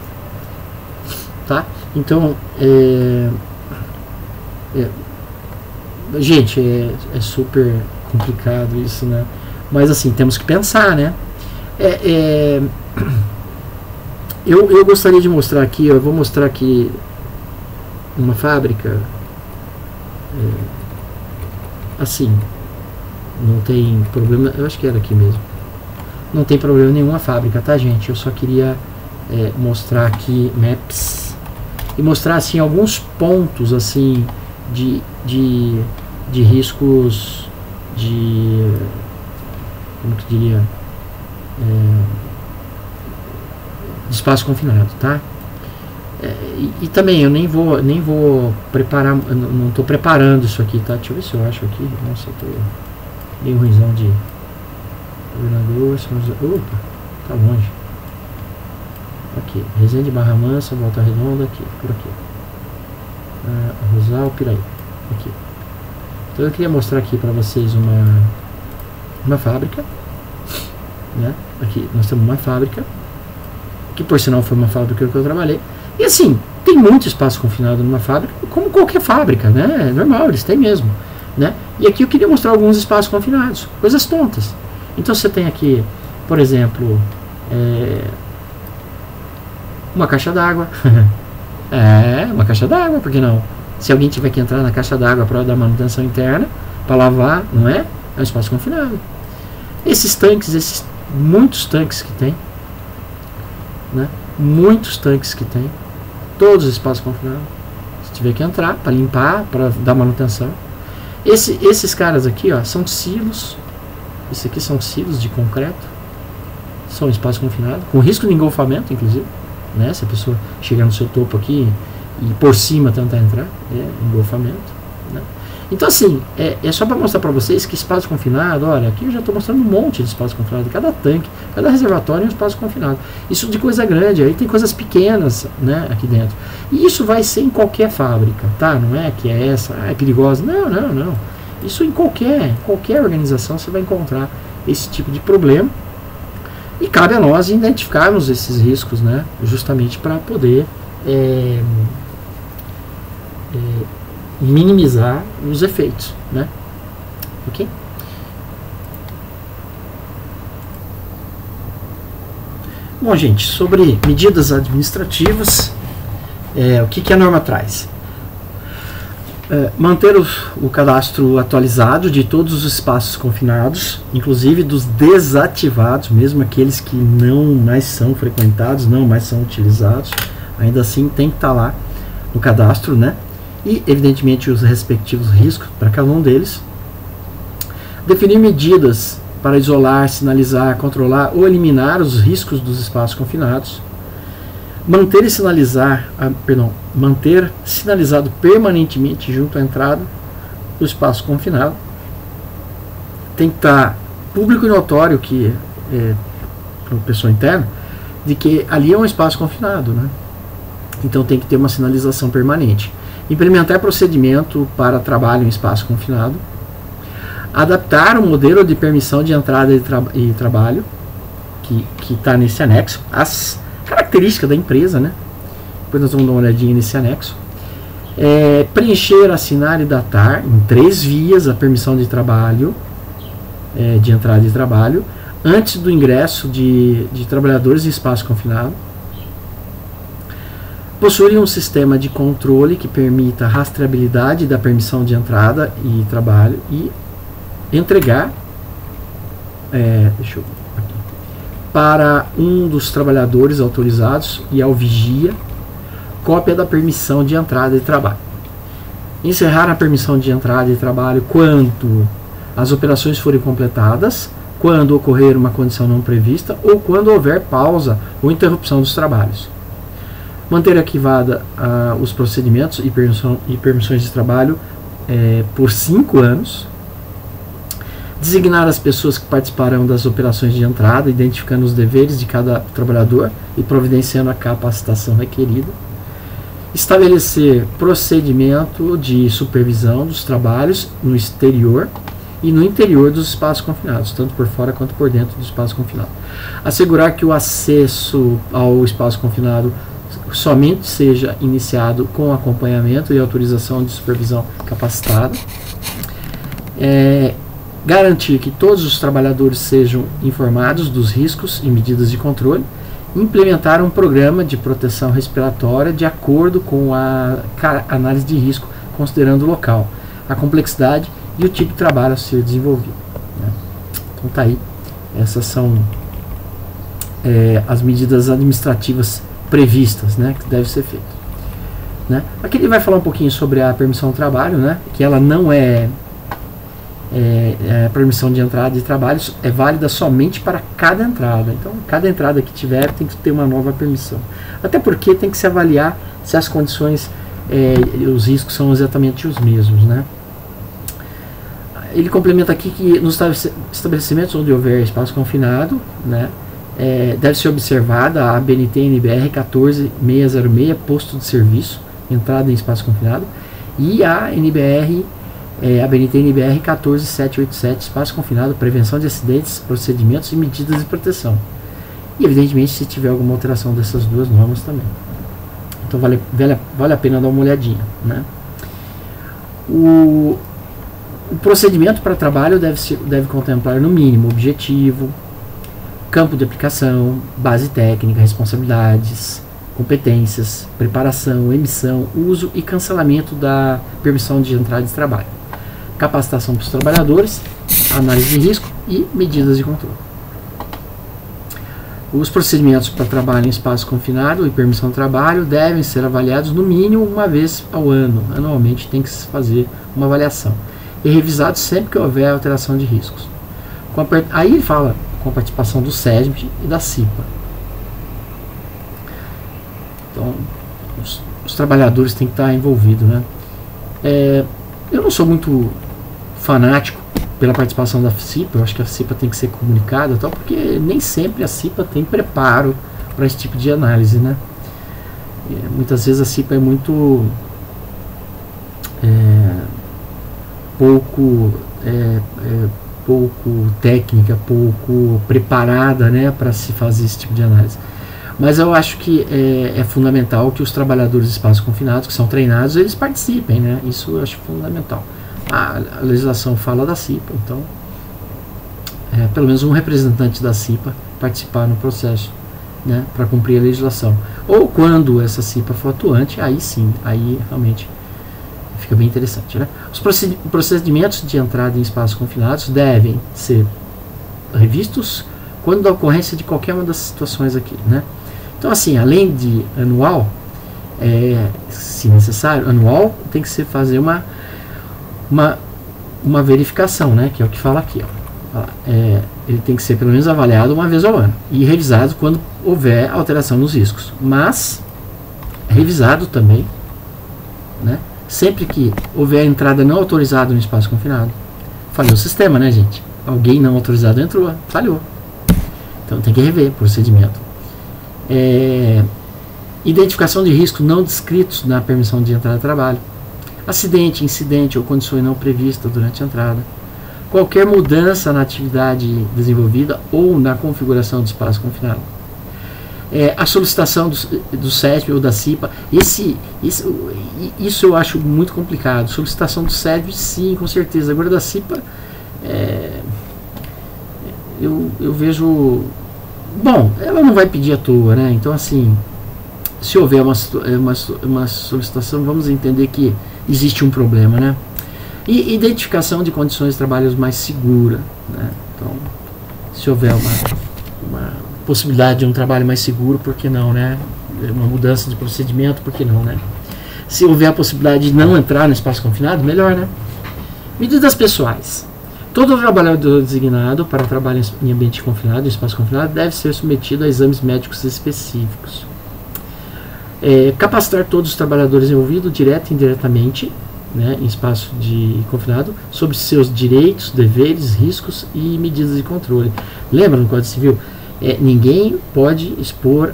tá? Então, gente, é super complicado isso, né? Mas assim, temos que pensar, né? Eu gostaria de mostrar aqui, eu vou mostrar aqui uma fábrica, assim, não tem problema, eu acho que era aqui mesmo. Não tem problema nenhum a fábrica, tá, gente? Eu só queria mostrar aqui maps e mostrar assim alguns pontos assim de riscos de, como que diria, de espaço confinado, tá? E também eu nem vou preparar, não estou preparando isso aqui, tá? Deixa eu ver se eu acho aqui. Nossa, eu tô meio ruimzão de governador. Opa, tá longe. Aqui, Resende, Barra Mansa, Volta Redonda, aqui, por aqui. Rosal, Piraí, aqui. Então eu queria mostrar aqui para vocês uma fábrica, né? Aqui nós temos uma fábrica, que por sinal foi uma fábrica que eu trabalhei. E assim, tem muito espaço confinado numa fábrica, como qualquer fábrica, né? É normal, eles têm mesmo, né? E aqui eu queria mostrar alguns espaços confinados, coisas tontas. Então você tem aqui, por exemplo, uma caixa d'água. Uma caixa d'água, por que não? Se alguém tiver que entrar na caixa d'água para dar manutenção interna, para lavar, não é? É um espaço confinado. Esses tanques, muitos tanques que tem, né? Muitos tanques que tem, todos os espaços confinados. Se tiver que entrar para limpar, para dar manutenção. Esses caras aqui, ó, são silos. Esses aqui são silos de concreto. São espaços confinados, com risco de engolfamento, inclusive, né? Se a pessoa chegar no seu topo aqui e por cima tentar entrar, engolfamento, né? Então assim, é só para mostrar para vocês que espaço confinado, olha, aqui eu já estou mostrando um monte de espaço confinado, cada tanque, cada reservatório é um espaço confinado. Isso de coisa grande, aí tem coisas pequenas, né, aqui dentro. E isso vai ser em qualquer fábrica, tá? Não é que é perigosa, não. Isso em qualquer organização você vai encontrar esse tipo de problema. E cabe a nós identificarmos esses riscos, né, justamente para poder minimizar os efeitos, né? Ok? Bom, gente, sobre medidas administrativas, O que a norma traz? Manter o cadastro atualizado de todos os espaços confinados, inclusive dos desativados, mesmo aqueles que não mais são frequentados, não mais são utilizados, ainda assim tem que estar lá no cadastro, né? E evidentemente os respectivos riscos para cada um deles. Definir medidas para isolar, sinalizar, controlar ou eliminar os riscos dos espaços confinados. Manter sinalizado permanentemente junto à entrada do espaço confinado. Tem que estar público e notório que para a pessoa interna de que ali é um espaço confinado, né? Então tem que ter uma sinalização permanente. Implementar procedimento para trabalho em espaço confinado. Adaptar o modelo de permissão de entrada e trabalho que está nesse anexo. As característica da empresa, né? Depois nós vamos dar uma olhadinha nesse anexo. Preencher, assinar e datar em 3 vias a permissão de trabalho, de entrada e trabalho, antes do ingresso de trabalhadores em espaço confinado. Possuir um sistema de controle que permita a rastreabilidade da permissão de entrada e trabalho e entregar para um dos trabalhadores autorizados e ao vigia cópia da permissão de entrada e trabalho. Encerrar a permissão de entrada e trabalho quando as operações forem completadas, quando ocorrer uma condição não prevista ou quando houver pausa ou interrupção dos trabalhos. Manter arquivada os procedimentos e permissões de trabalho por 5 anos. Designar as pessoas que participarão das operações de entrada, identificando os deveres de cada trabalhador e providenciando a capacitação requerida. Estabelecer procedimento de supervisão dos trabalhos no exterior e no interior dos espaços confinados, tanto por fora quanto por dentro do espaço confinado. Assegurar que o acesso ao espaço confinado somente seja iniciado com acompanhamento e autorização de supervisão capacitada. Garantir que todos os trabalhadores sejam informados dos riscos e medidas de controle. Implementar um programa de proteção respiratória de acordo com a análise de risco, considerando o local, a complexidade e o tipo de trabalho a ser desenvolvido, né? Então tá aí, essas são as medidas administrativas previstas, né, que deve ser feito, né? Aqui ele vai falar um pouquinho sobre a permissão de trabalho, né, que ela não a permissão de entrada de trabalhos é válida somente para cada entrada. Então, cada entrada que tiver tem que ter uma nova permissão. Até porque tem que se avaliar se as condições, os riscos são exatamente os mesmos, né? Ele complementa aqui que nos estabelecimentos onde houver espaço confinado, né, deve ser observada a ABNT NBR 14606, posto de serviço, entrada em espaço confinado, e a NBR a BNT NBR 14787, espaço confinado, prevenção de acidentes, procedimentos e medidas de proteção. E evidentemente se tiver alguma alteração dessas duas normas também. Então vale a pena dar uma olhadinha, né? O procedimento para trabalho deve contemplar no mínimo objetivo, campo de aplicação, base técnica, responsabilidades, competências, preparação, emissão, uso e cancelamento da permissão de entrada de trabalho. Capacitação para os trabalhadores, análise de risco e medidas de controle. Os procedimentos para trabalho em espaço confinado e permissão de trabalho devem ser avaliados no mínimo uma vez ao ano. Anualmente tem que se fazer uma avaliação. E revisados sempre que houver alteração de riscos. Aí ele fala com a participação do SESB e da CIPA. Então, os trabalhadores têm que estar envolvidos, né? Eu não sou muito fanático pela participação da CIPA. Eu acho que a CIPA tem que ser comunicada, tal, porque nem sempre a CIPA tem preparo para esse tipo de análise, né? Muitas vezes a CIPA é muito pouco técnica, pouco preparada, né, para se fazer esse tipo de análise. Mas eu acho que é fundamental que os trabalhadores de espaços confinados, que são treinados, eles participem, né? Isso eu acho fundamental. A legislação fala da CIPA, então pelo menos um representante da CIPA participar no processo né, para cumprir a legislação. Ou quando essa CIPA for atuante, aí sim, aí realmente fica bem interessante, né? Os procedimentos de entrada em espaços confinados devem ser revistos quando da ocorrência de qualquer uma das situações aqui, né? Então, assim, além de anual, se necessário, anual, tem que ser fazer uma verificação, né? Que é o que fala aqui, ó. Ele tem que ser pelo menos avaliado uma vez ao ano e revisado quando houver alteração nos riscos, mas revisado também, né? Sempre que houver entrada não autorizada no espaço confinado. Falhou o sistema, né, gente? Alguém não autorizado entrou, falhou. Então tem que rever o procedimento. Identificação de riscos não descritos na permissão de entrada de trabalho. Acidente, incidente ou condições não previstas durante a entrada. Qualquer mudança na atividade desenvolvida ou na configuração do espaço confinado. A solicitação do SESB ou da CIPA, isso eu acho muito complicado. Solicitação do SESB, sim, com certeza. Agora da CIPA, eu vejo... Bom, ela não vai pedir à toa, né? Então, assim, se houver uma solicitação, vamos entender que existe um problema, né? E identificação de condições de trabalho mais segura, né? Então, se houver uma possibilidade de um trabalho mais seguro, por que não, né? Uma mudança de procedimento, por que não, né? Se houver a possibilidade de não entrar no espaço confinado, melhor, né? Medidas pessoais. Todo trabalhador designado para trabalhar em ambiente confinado, em espaço confinado, deve ser submetido a exames médicos específicos. Capacitar todos os trabalhadores envolvidos, direto e indiretamente, né, em espaço de confinado, sobre seus direitos, deveres, riscos e medidas de controle. Lembra no Código Civil? Ninguém pode expor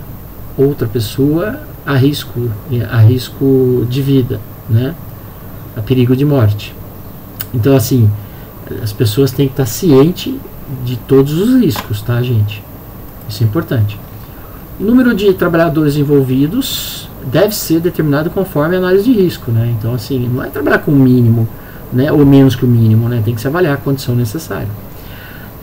outra pessoa a risco de vida, né, a perigo de morte. Então, assim, as pessoas têm que estar cientes de todos os riscos, tá, gente? Isso é importante. O número de trabalhadores envolvidos deve ser determinado conforme a análise de risco, né? Então, assim, não é trabalhar com o mínimo, né, ou menos que o mínimo, né? Tem que se avaliar a condição necessária.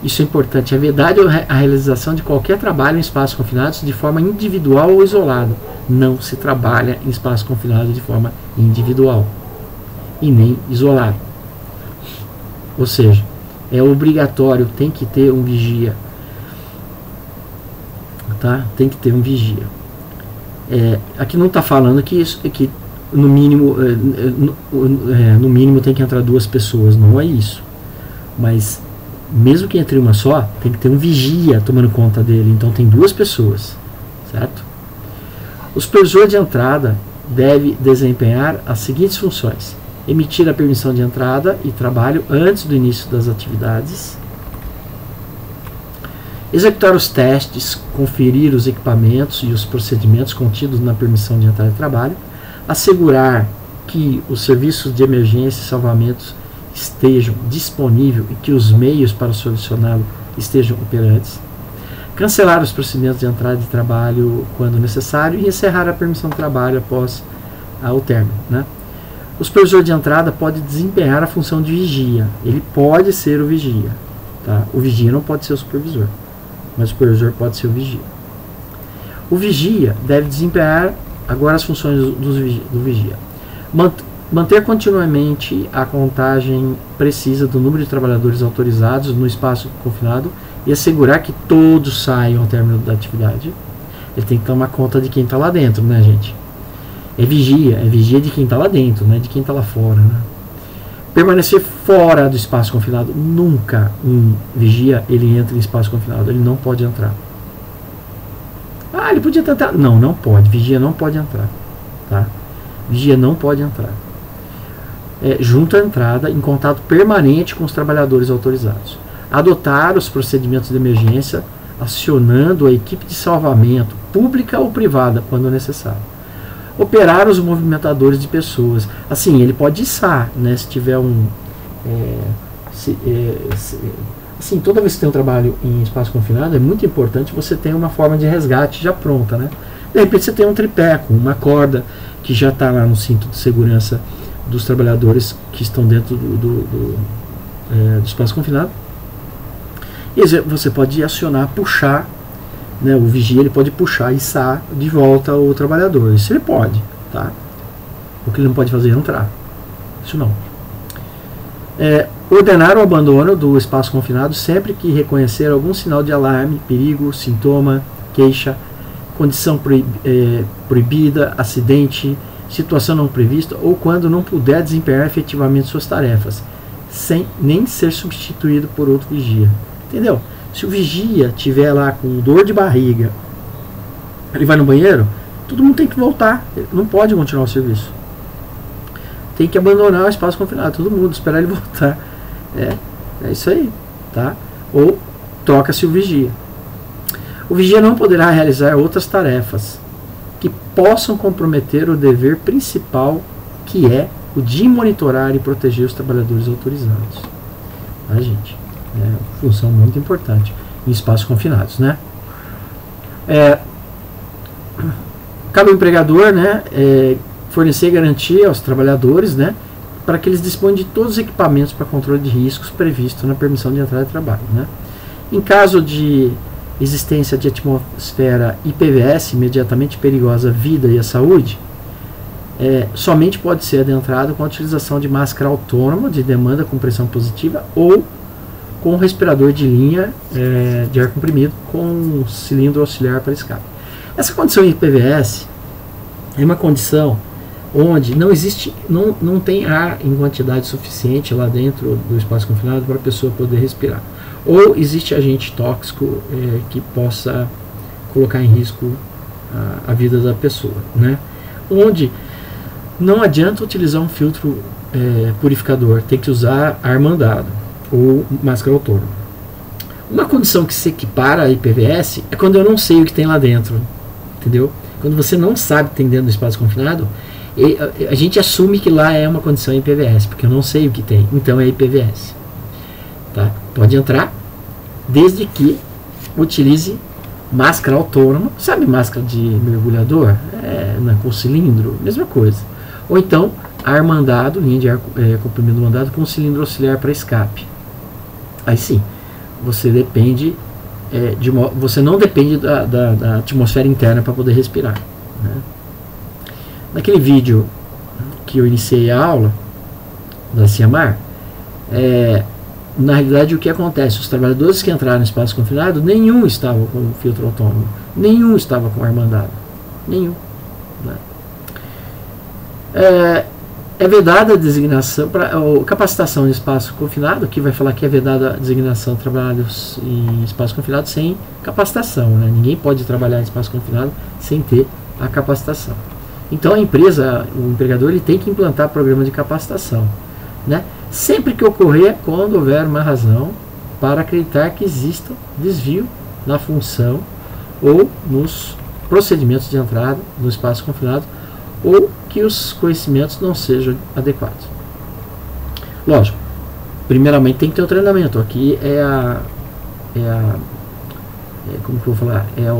Isso é importante. É vedado a realização de qualquer trabalho em espaços confinados de forma individual ou isolada. Não se trabalha em espaços confinados de forma individual e nem isolado. Ou seja, é obrigatório, tem que ter um vigia, tá? Tem que ter um vigia. Aqui não está falando que no mínimo tem que entrar 2 pessoas, não é isso. Mas mesmo que entre uma só, tem que ter um vigia tomando conta dele. Então tem 2 pessoas, certo? O supervisor de entrada deve desempenhar as seguintes funções: emitir a permissão de entrada e trabalho antes do início das atividades, executar os testes, conferir os equipamentos e os procedimentos contidos na permissão de entrada e trabalho, assegurar que os serviços de emergência e salvamentos estejam disponíveis e que os meios para solucioná-lo estejam operantes, cancelar os procedimentos de entrada e trabalho quando necessário e encerrar a permissão de trabalho após o término, né? O supervisor de entrada pode desempenhar a função de vigia. Ele pode ser o vigia, tá? O vigia não pode ser o supervisor, mas o supervisor pode ser o vigia. O vigia deve desempenhar agora as funções do vigia. Manter continuamente a contagem precisa do número de trabalhadores autorizados no espaço confinado e assegurar que todos saiam ao término da atividade. Ele tem que tomar conta de quem está lá dentro, né, gente? É vigia de quem está lá dentro, não é de quem está lá fora, né? Permanecer fora do espaço confinado. Nunca um vigia ele entra em espaço confinado, ele não pode entrar. Ele podia tentar. Não, não pode. Vigia não pode entrar, tá? Vigia não pode entrar. Junto à entrada, em contato permanente com os trabalhadores autorizados. Adotar os procedimentos de emergência, acionando a equipe de salvamento, pública ou privada, quando necessário. Operar os movimentadores de pessoas. Assim, ele pode içar, né, se tiver assim, toda vez que tem um trabalho em espaço confinado, é muito importante você ter uma forma de resgate já pronta, né? De repente você tem um tripé com uma corda que já está lá no cinto de segurança dos trabalhadores que estão dentro do espaço confinado. E você pode acionar, puxar, né, o vigia ele pode puxar e içar de volta o trabalhador. Isso ele pode, tá? O que ele não pode fazer é entrar. Isso não. Ordenar o abandono do espaço confinado sempre que reconhecer algum sinal de alarme, perigo, sintoma, queixa, condição proibida, acidente, situação não prevista ou quando não puder desempenhar efetivamente suas tarefas, sem nem ser substituído por outro vigia. Entendeu? Se o vigia estiver lá com dor de barriga, ele vai no banheiro, todo mundo tem que voltar, ele não pode continuar o serviço. Tem que abandonar o espaço confinado, todo mundo, esperar ele voltar. É isso aí, tá? Ou troca-se o vigia. O vigia não poderá realizar outras tarefas que possam comprometer o dever principal, que é o de monitorar e proteger os trabalhadores autorizados. Tá, gente? É uma função muito importante em espaços confinados, né? Cabe ao empregador, né, fornecer garantia aos trabalhadores, né, para que eles disponham de todos os equipamentos para controle de riscos previstos na permissão de entrada de trabalho, né? Em caso de existência de atmosfera IPVS imediatamente perigosa à vida e à saúde, somente pode ser adentrado com a utilização de máscara autônoma de demanda com pressão positiva ou com respirador de linha de ar comprimido com cilindro auxiliar para escape. Essa condição IPVS é uma condição onde não existe, não tem ar em quantidade suficiente lá dentro do espaço confinado para a pessoa poder respirar. Ou existe agente tóxico que possa colocar em risco a vida da pessoa, né? Onde não adianta utilizar um filtro purificador, tem que usar ar mandado ou máscara autônoma. Uma condição que se equipara a IPVS é quando eu não sei o que tem lá dentro, entendeu? Quando você não sabe o que tem dentro do espaço confinado, a gente assume que lá é uma condição IPVS, porque eu não sei o que tem, então é IPVS. Tá? Pode entrar, desde que utilize máscara autônoma, sabe máscara de mergulhador? Com cilindro, mesma coisa. Ou então, ar mandado, linha de ar comprimido mandado com cilindro auxiliar para escape. Aí sim, você depende, você não depende da atmosfera interna para poder respirar, né? Naquele vídeo que eu iniciei a aula da Ciamar, na realidade o que acontece? Os trabalhadores que entraram no espaço confinado, nenhum estava com filtro autônomo, nenhum estava com ar mandado, nenhum, né? É vedada a designação, capacitação em espaço confinado, que vai falar que é vedada a designação de trabalhos em espaço confinado sem capacitação, né? Ninguém pode trabalhar em espaço confinado sem ter a capacitação. Então a empresa, o empregador, ele tem que implantar programa de capacitação, né? Sempre que ocorrer, quando houver uma razão para acreditar que exista desvio na função ou nos procedimentos de entrada no espaço confinado ou que os conhecimentos não sejam adequados. Lógico, primeiramente tem que ter o treinamento. Aqui como que eu vou falar? É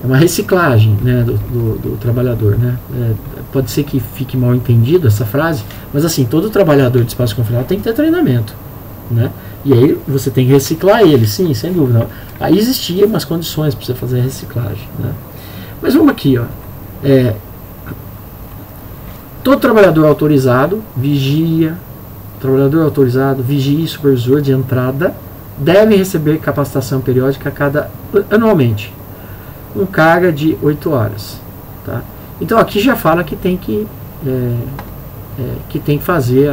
uma reciclagem, né, do trabalhador, né? Pode ser que fique mal entendido essa frase, mas assim, todo trabalhador de espaço confinado tem que ter treinamento, né? E aí você tem que reciclar ele, sim, sem dúvida. Aí existiam umas condições para você fazer a reciclagem, né? Mas vamos aqui, ó. Todo trabalhador autorizado, vigia e supervisor de entrada devem receber capacitação periódica anualmente, com carga de 8 horas. Tá? Então aqui já fala que tem que fazer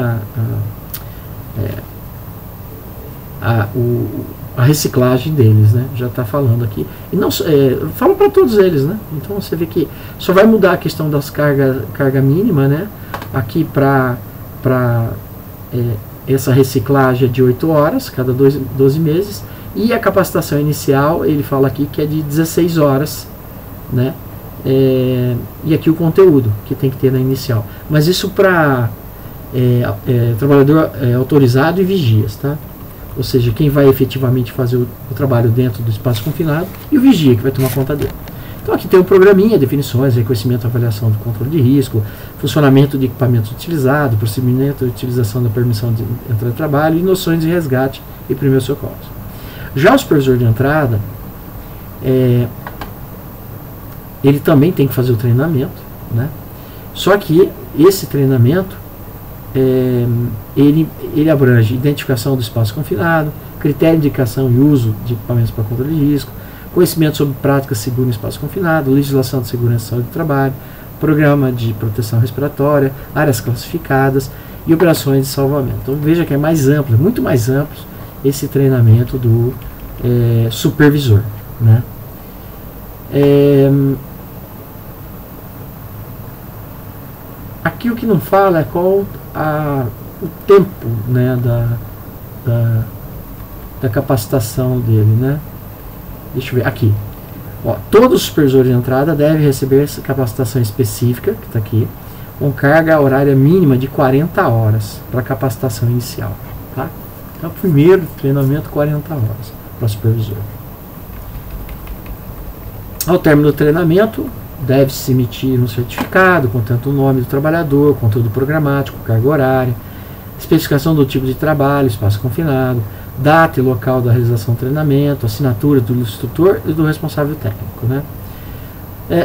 a reciclagem deles, né? Já está falando aqui. E não fala para todos eles, né? Então você vê que só vai mudar a questão das carga mínima, né? Aqui para essa reciclagem de 8 horas, cada 12 meses. E a capacitação inicial, ele fala aqui que é de 16 horas, né? E aqui o conteúdo que tem que ter na inicial. Mas isso para trabalhador autorizado e vigias, tá? Ou seja, quem vai efetivamente fazer o trabalho dentro do espaço confinado e o vigia que vai tomar conta dele. Então aqui tem um programinha, definições, reconhecimento, avaliação do controle de risco, funcionamento de equipamentos utilizados, procedimento de utilização da permissão de entrada de trabalho e noções de resgate e primeiros socorros. Já o supervisor de entrada, ele também tem que fazer o treinamento, né? Só que esse treinamento ele abrange identificação do espaço confinado, critério de indicação e uso de equipamentos para controle de risco, conhecimento sobre práticas seguras no espaço confinado, legislação de segurança e saúde do trabalho, programa de proteção respiratória, áreas classificadas e operações de salvamento. Então veja que é mais amplo, muito mais amplo esse treinamento do supervisor, né? Aqui o que não fala é qual o tempo, né, da capacitação dele, né? Deixa eu ver, aqui. Ó, todo supervisor de entrada deve receber essa capacitação específica, que está aqui, com carga horária mínima de 40 horas para capacitação inicial. Tá? Então, primeiro treinamento, 40 horas para o supervisor. Ao término do treinamento, deve-se emitir um certificado contendo o nome do trabalhador, conteúdo programático, carga horária, especificação do tipo de trabalho, espaço confinado, data e local da realização do treinamento, assinatura do instrutor e do responsável técnico, né?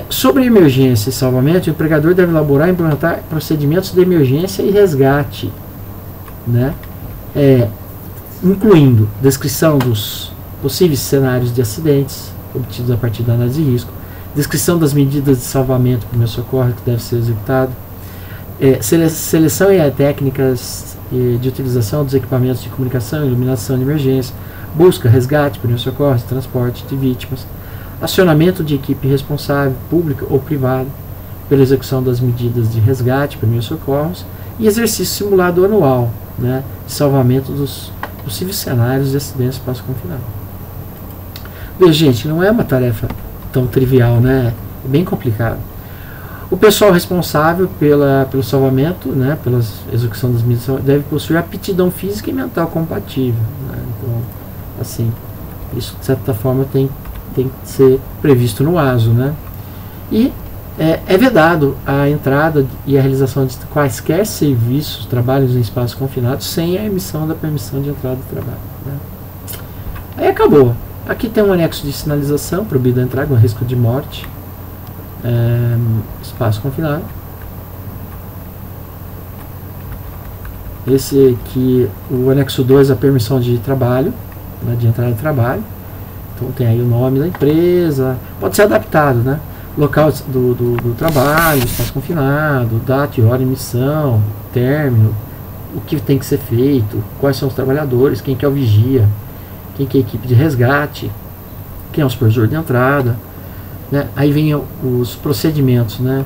Sobre emergência e salvamento, o empregador deve elaborar e implementar procedimentos de emergência e resgate, né? Incluindo descrição dos possíveis cenários de acidentes obtidos a partir da análise de risco, descrição das medidas de salvamento e primeiro socorro que deve ser executado, seleção e técnicas de utilização dos equipamentos de comunicação, iluminação de emergência, busca, resgate, primeiros socorros, transporte de vítimas, acionamento de equipe responsável, pública ou privada, pela execução das medidas de resgate, primeiros socorros e exercício simulado anual, né, de salvamento dos possíveis cenários de acidentes de espaço confinado. Veja, gente, não é uma tarefa tão trivial, né? É bem complicado. O pessoal responsável pelo salvamento, né, pela execução das medidas, deve possuir aptidão física e mental compatível, né? Então, assim, isso de certa forma tem que ser previsto no ASO, né? E é vedado a entrada e a realização de quaisquer serviços, trabalhos em espaços confinados, sem a emissão da permissão de entrada do trabalho, né? Aí acabou. Aqui tem um anexo de sinalização, proibida a entrada com risco de morte. Espaço confinado. Esse aqui, o anexo 2, a permissão de trabalho, né, de entrada de trabalho. Então tem aí o nome da empresa, pode ser adaptado, né? Local do trabalho, espaço confinado, data e hora de emissão, término, o que tem que ser feito, quais são os trabalhadores, quem que é o vigia, quem que é a equipe de resgate, quem é o supervisor de entrada, né? Aí vem os procedimentos, né?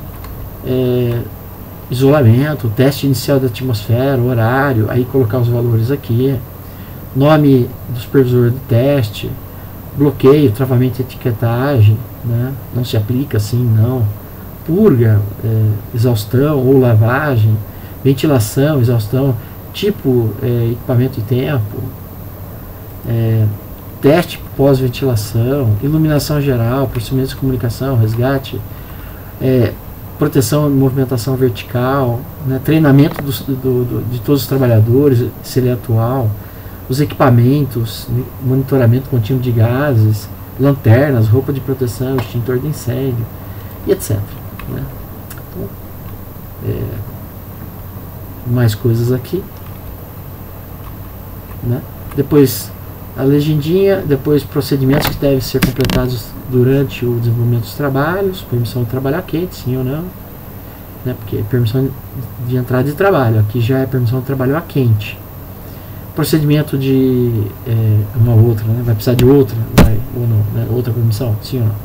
Isolamento, teste inicial da atmosfera, horário, aí colocar os valores aqui, nome do supervisor de teste, bloqueio, travamento e etiquetagem, né? Não se aplica assim, não. Purga, exaustão ou lavagem, ventilação, exaustão, tipo, equipamento e tempo, teste pós-ventilação, iluminação geral, procedimentos de comunicação, resgate, proteção e movimentação vertical, né, treinamento de todos os trabalhadores, se ele é atual, os equipamentos, monitoramento contínuo de gases, lanternas, roupa de proteção, extintor de incêndio, e etc. Né? Então, mais coisas aqui. Né? Depois a legendinha, depois procedimentos que devem ser completados durante o desenvolvimento dos trabalhos, permissão de trabalhar quente, sim ou não, né? Porque é permissão de entrada de trabalho, aqui já é permissão de trabalho a quente. Procedimento de uma outra, né? Vai precisar de outra, vai ou não, né? Outra permissão, sim ou não.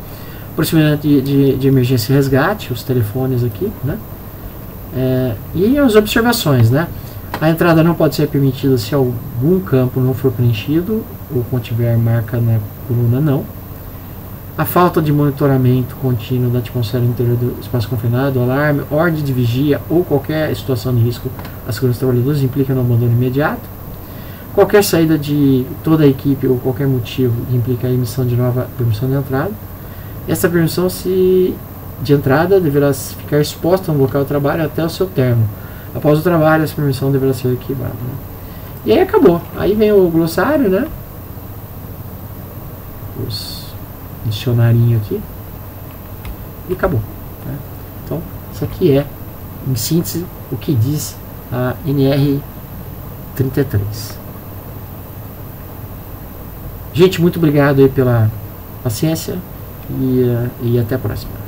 Procedimento de emergência e resgate, os telefones aqui, né? E as observações, né? A entrada não pode ser permitida se algum campo não for preenchido ou contiver marca na coluna não. A falta de monitoramento contínuo da atmosfera interior do espaço confinado, alarme, ordem de vigia ou qualquer situação de risco à segurança dos trabalhadores implica no abandono imediato. Qualquer saída de toda a equipe ou qualquer motivo implica a emissão de nova permissão de entrada. Essa permissão de entrada deverá ficar exposta no local de trabalho até o seu término. Após o trabalho, essa permissão deverá ser arquivada, né? E aí acabou. Aí vem o glossário, né? Os dicionarinho aqui. E acabou, né? Então, isso aqui é, em síntese, o que diz a NR33. Gente, muito obrigado aí pela paciência e até a próxima.